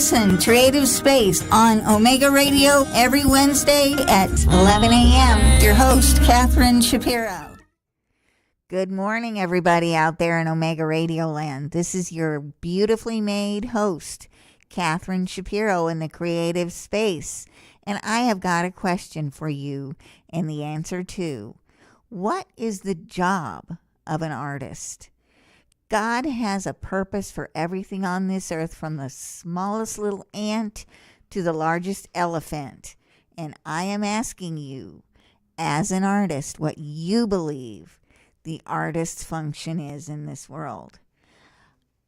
listen to Creative Space on Omega Radio every Wednesday at 11 a.m. Your host, Catherine Shapiro. Good morning, everybody out there in Omega Radio land. This is your beautifully made host, Catherine Shapiro in the Creative Space. And I have got a question for you, and the answer too. What is the job of an artist? God has a purpose for everything on this earth, from the smallest little ant to the largest elephant. And I am asking you, as an artist, what you believe the artist's function is in this world.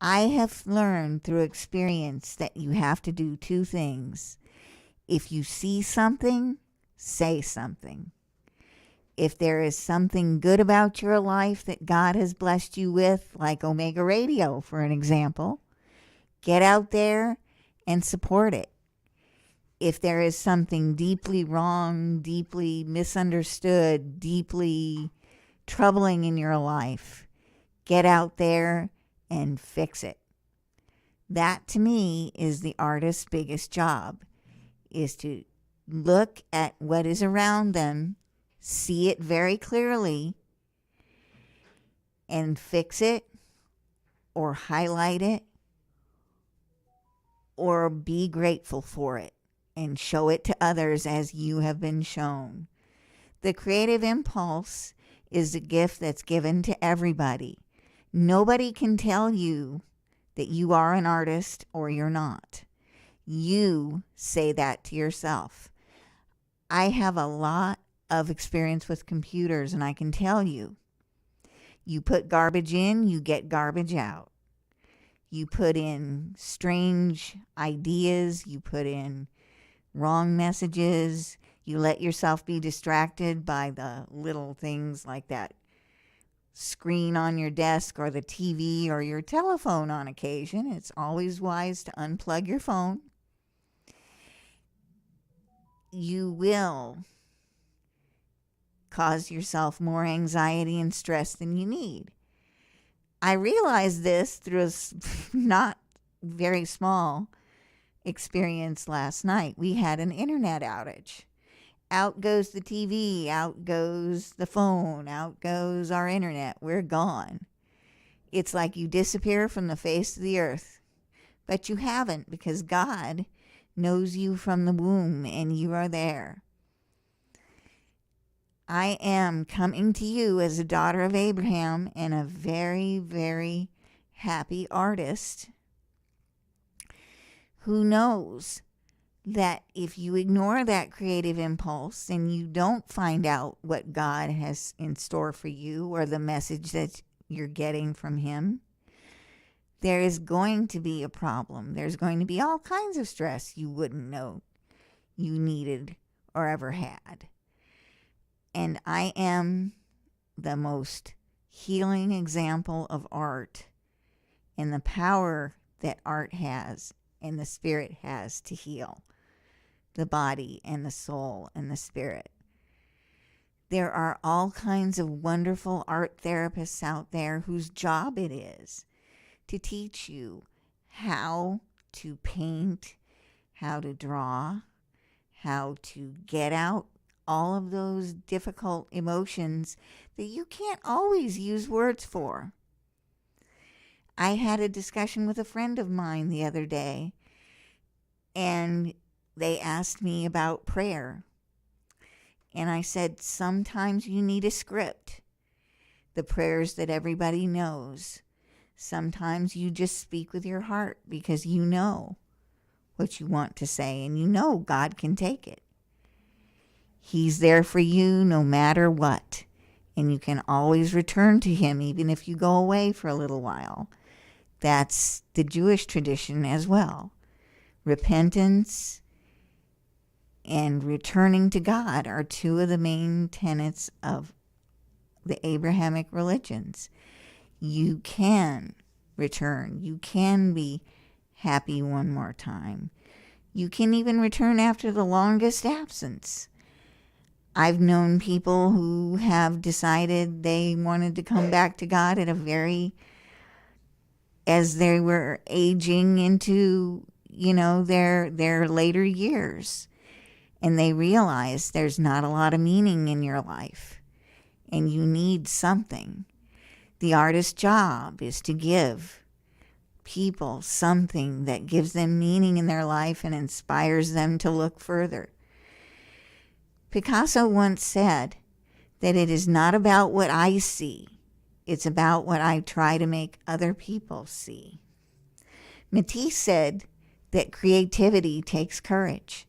I have learned through experience that you have to do two things. If you see something, say something. If there is something good about your life that God has blessed you with, like Omega Radio, for an example, get out there and support it. If there is something deeply wrong, deeply misunderstood, deeply troubling in your life, get out there and fix it. That, to me, is the artist's biggest job, is to look at what is around them, see it very clearly, and fix it or highlight it or be grateful for it and show it to others as you have been shown. The creative impulse is a gift that's given to everybody. Nobody can tell you that you are an artist or you're not. You say that to yourself. I have a lot of experience with computers, and I can tell you, you put garbage in, you get garbage out. You put in strange ideas, you put in wrong messages, you let yourself be distracted by the little things like that screen on your desk or the TV or your telephone on occasion. It's always wise to unplug your phone. You will cause yourself more anxiety and stress than you need. I realized this through a not very small experience last night. We had an internet outage. Out goes the TV, out goes the phone, out goes our internet. We're gone. It's like you disappear from the face of the earth. But you haven't, because God knows you from the womb and you are there. I am coming to you as a daughter of Abraham and a very, very happy artist who knows that if you ignore that creative impulse and you don't find out what God has in store for you or the message that you're getting from him, there is going to be a problem. There's going to be all kinds of stress you wouldn't know you needed or ever had. And I am the most healing example of art and the power that art has and the spirit has to heal the body and the soul and the spirit. There are all kinds of wonderful art therapists out there whose job it is to teach you how to paint, how to draw, how to get out all of those difficult emotions that you can't always use words for. I had a discussion with a friend of mine the other day, and they asked me about prayer. And I said, sometimes you need a script, the prayers that everybody knows. Sometimes you just speak with your heart because you know what you want to say, and you know God can take it. He's there for you no matter what, and you can always return to him even if you go away for a little while. That's the Jewish tradition as well. Repentance and returning to God are two of the main tenets of the Abrahamic religions. You can return. You can be happy one more time. You can even return after the longest absence. I've known people who have decided they wanted to come back to God as they were aging into, their later years, and they realize there's not a lot of meaning in your life and you need something. The artist's job is to give people something that gives them meaning in their life and inspires them to look further. Picasso once said that it is not about what I see, it's about what I try to make other people see. Matisse said that creativity takes courage,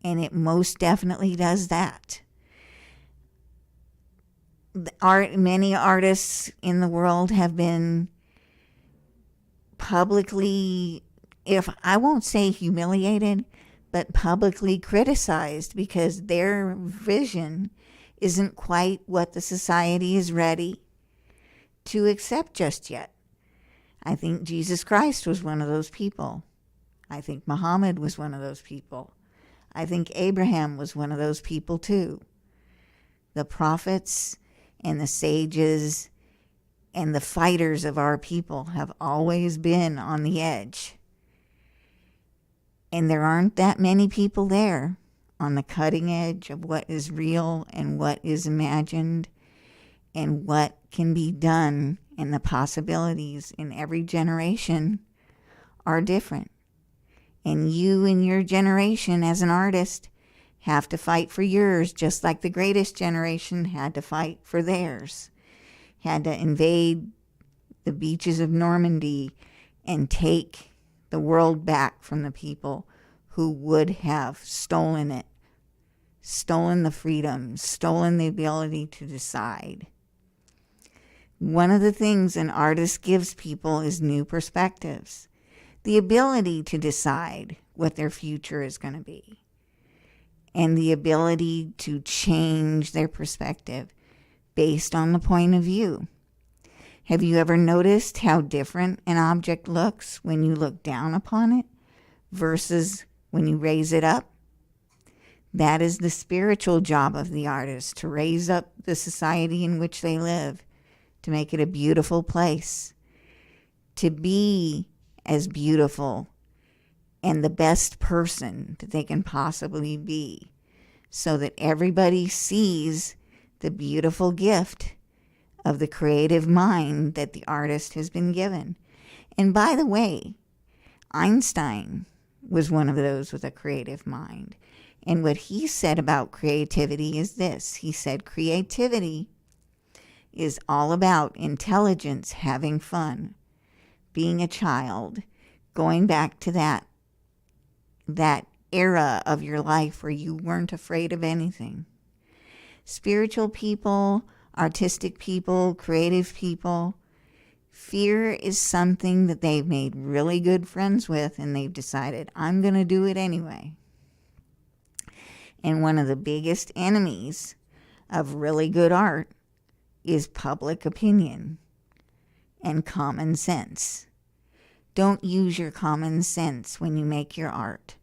and it most definitely does that. Many artists in the world have been publicly, if I won't say humiliated, but publicly criticized because their vision isn't quite what the society is ready to accept just yet. I think Jesus Christ was one of those people. I think Muhammad was one of those people. I think Abraham was one of those people too. The prophets and the sages and the fighters of our people have always been on the edge. And there aren't that many people there on the cutting edge of what is real and what is imagined and what can be done, and the possibilities in every generation are different. And you in your generation as an artist have to fight for yours, just like the greatest generation had to fight for theirs. Had to invade the beaches of Normandy and take the world back from the people who would have stolen it, stolen the freedom, stolen the ability to decide. One of the things an artist gives people is new perspectives, the ability to decide what their future is going to be, and the ability to change their perspective based on the point of view. Have you ever noticed how different an object looks when you look down upon it versus when you raise it up? That is the spiritual job of the artist, to raise up the society in which they live, to make it a beautiful place, to be as beautiful and the best person that they can possibly be, so that everybody sees the beautiful gift of the creative mind that the artist has been given. And by the way, Einstein was one of those with a creative mind. And what he said about creativity is this. He said creativity is all about intelligence, having fun, being a child, going back to that era of your life where you weren't afraid of anything. Spiritual people, artistic people, creative people, fear is something that they've made really good friends with, and they've decided, I'm going to do it anyway. And one of the biggest enemies of really good art is public opinion and common sense. Don't use your common sense when you make your art.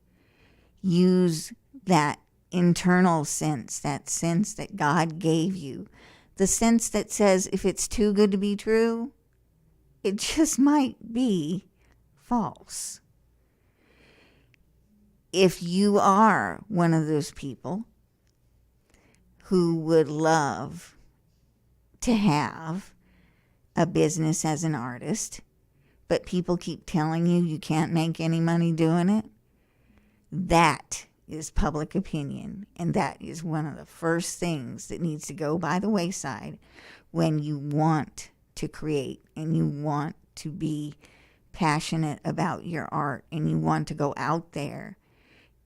Use that internal sense, that sense that God gave you, the sense that says if it's too good to be true, it just might be false. If you are one of those people who would love to have a business as an artist, but people keep telling you you can't make any money doing it, that is public opinion, and that is one of the first things that needs to go by the wayside when you want to create and you want to be passionate about your art and you want to go out there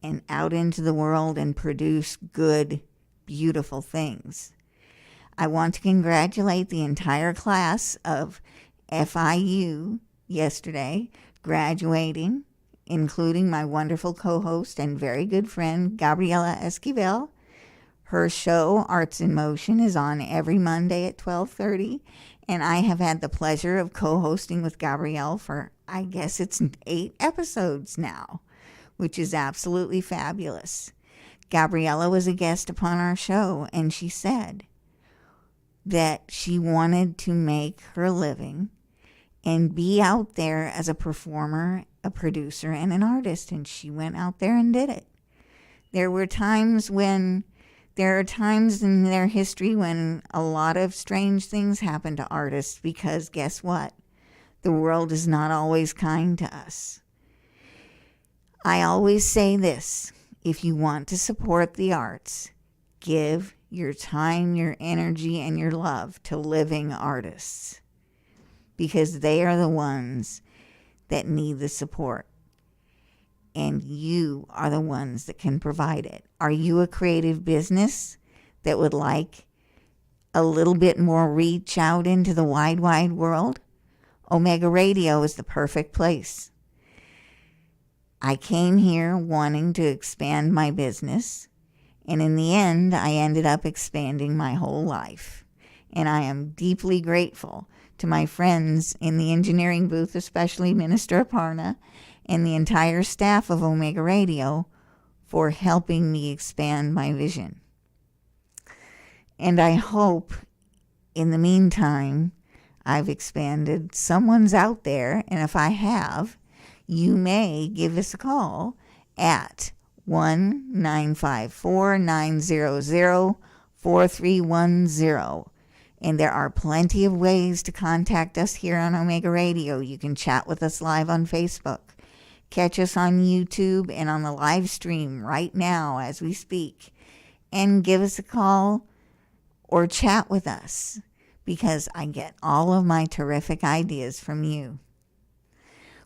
and out into the world and produce good, beautiful things. I want to congratulate the entire class of FIU yesterday, graduating, including my wonderful co-host and very good friend, Gabriela Esquivel. Her show, Arts in Motion, is on every Monday at 12:30, and I have had the pleasure of co-hosting with Gabrielle for, I guess it's 8 episodes now, which is absolutely fabulous. Gabriella was a guest upon our show, and she said that she wanted to make her living and be out there as a performer, a producer and an artist, and she went out there and did it. There are times in their history when a lot of strange things happen to artists, because guess what? The world is not always kind to us. I always say this: if you want to support the arts, give your time, your energy, and your love to living artists, because they are the ones that need the support, and you are the ones that can provide it. Are you a creative business that would like a little bit more reach out into the wide, wide world? Omega Radio is the perfect place. I came here wanting to expand my business, and in the end, I ended up expanding my whole life. And I am deeply grateful to my friends in the engineering booth, especially Minister Aparna, and the entire staff of Omega Radio for helping me expand my vision. And I hope, in the meantime, I've expanded. Someone's out there, and if I have, you may give us a call at 1-954-900-4310. And there are plenty of ways to contact us here on Omega Radio. You can chat with us live on Facebook, catch us on YouTube and on the live stream right now as we speak, and give us a call or chat with us, because I get all of my terrific ideas from you.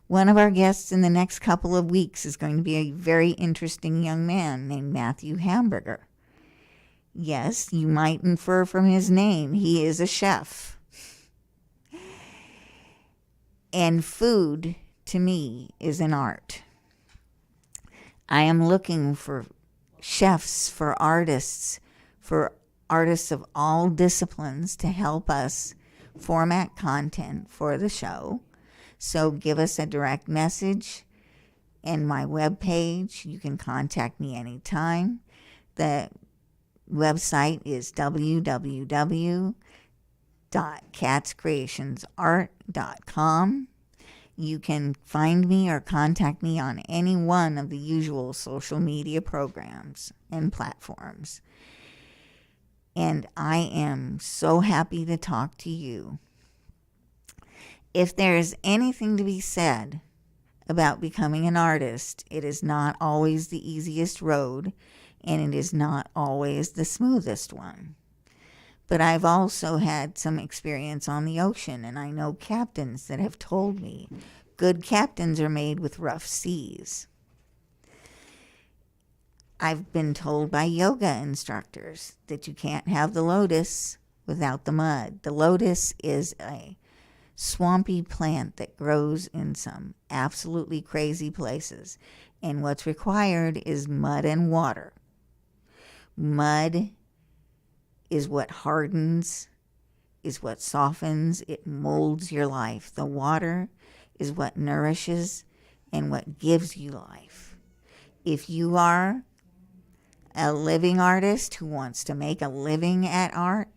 One of our guests in the next couple of weeks is going to be a very interesting young man named Matthew Hamburger. Yes, you might infer from his name, he is a chef. And food, to me, is an art. I am looking for chefs, for artists of all disciplines to help us format content for the show. So give us a direct message in my webpage. You can contact me anytime. The website is www.catscreationsart.com. You can find me or contact me on any one of the usual social media programs and platforms. And I am so happy to talk to you. If there is anything to be said about becoming an artist, it is not always the easiest road, and it is not always the smoothest one. But I've also had some experience on the ocean, and I know captains that have told me good captains are made with rough seas. I've been told by yoga instructors that you can't have the lotus without the mud. The lotus is a swampy plant that grows in some absolutely crazy places, and what's required is mud and water. Mud is what hardens, is what softens, it molds your life. The water is what nourishes and what gives you life. If you are a living artist who wants to make a living at art,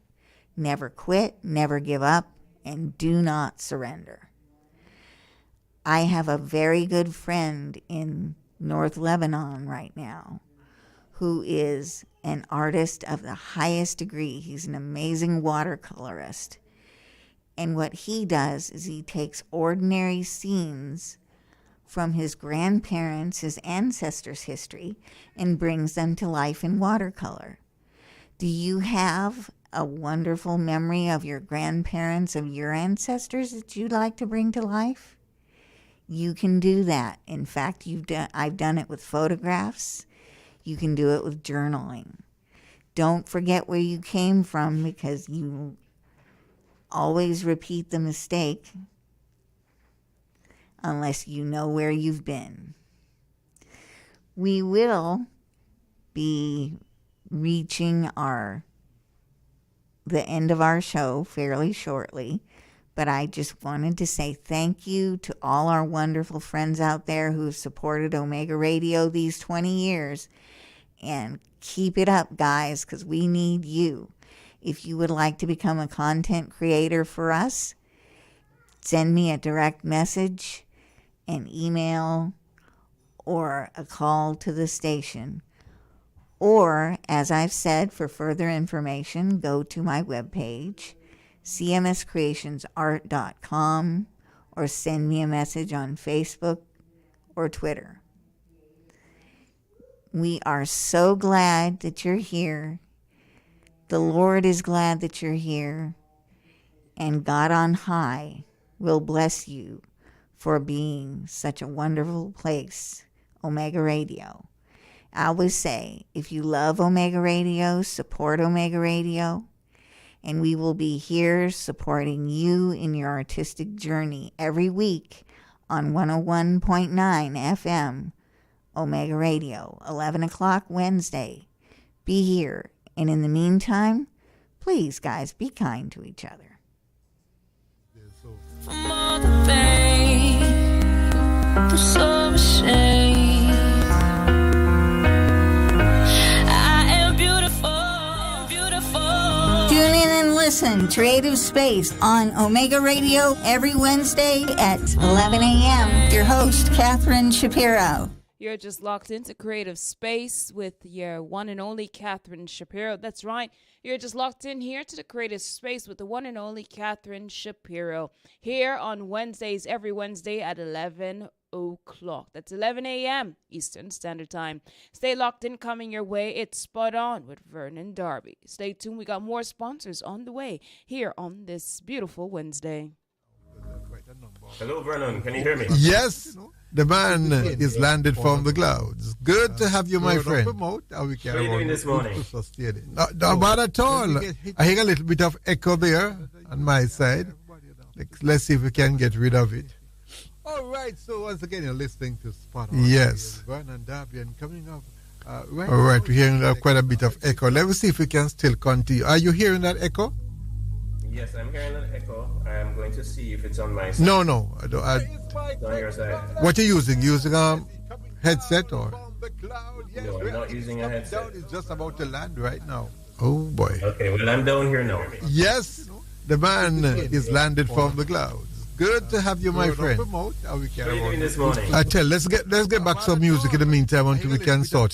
never quit, never give up, and do not surrender. I have a very good friend in North Lebanon right now who is an artist of the highest degree. He's an amazing watercolorist. And what he does is he takes ordinary scenes from his grandparents, his ancestors' history, and brings them to life in watercolor. Do you have a wonderful memory of your grandparents, of your ancestors that you'd like to bring to life? You can do that. In fact, I've done it with photographs. You can do it with journaling. Don't forget where you came from, because you always repeat the mistake unless you know where you've been. We will be reaching the end of our show fairly shortly, but I just wanted to say thank you to all our wonderful friends out there who have supported Omega Radio these 20 years. And keep it up, guys, because we need you. If you would like to become a content creator for us, send me a direct message an email, or a call to the station. Or, as I've said, for further information, go to my webpage, cmscreationsart.com, or send me a message on Facebook or Twitter. We are so glad that you're here. The Lord is glad that you're here. And God on high will bless you for being such a wonderful place, Omega Radio. I always say, if you love Omega Radio, support Omega Radio. And we will be here supporting you in your artistic journey every week on 101.9 FM, Omega Radio, 11 o'clock Wednesday. Be here. And in the meantime, please, guys, be kind to each other. From all the pain, I'm so ashamed. I am beautiful, beautiful. Tune in and listen. Creative Space on Omega Radio every Wednesday at 11 a.m. Your host, Catherine Shapiro. You're just locked into Creative Space with your one and only Catherine Shapiro. That's right. You're just locked in here to the Creative Space with the one and only Catherine Shapiro. Here on Wednesdays, every Wednesday at 11 o'clock. That's 11 a.m. Eastern Standard Time. Stay locked in, coming your way. It's Spot On with Vernon Darby. Stay tuned. We got more sponsors on the way here on this beautiful Wednesday. Hello, Vernon. Can you hear me? Yes. The man is landed from the clouds. Good to have you, my friend. What are you doing this morning? Not bad at all. I hear a little bit of echo there on my side. Let's see if we can get rid of it. All right, so once again, you're listening to Spot On. Yes. Vernon Darby, and coming up. All right, we're hearing quite a bit of echo. Let me see if we can still continue. Are you hearing that echo? Yes, I'm hearing an echo. I'm going to see if it's on my side. No. It's on your side. What are you using? Using a headset or? No, I'm not using a headset. It's just about to land right now. Oh, boy. Okay, well, I'm down here now. Yes, the man is landed from the clouds. Good to have you, my friend. What are you doing this morning? I tell, let's get back some music in the meantime until we can sort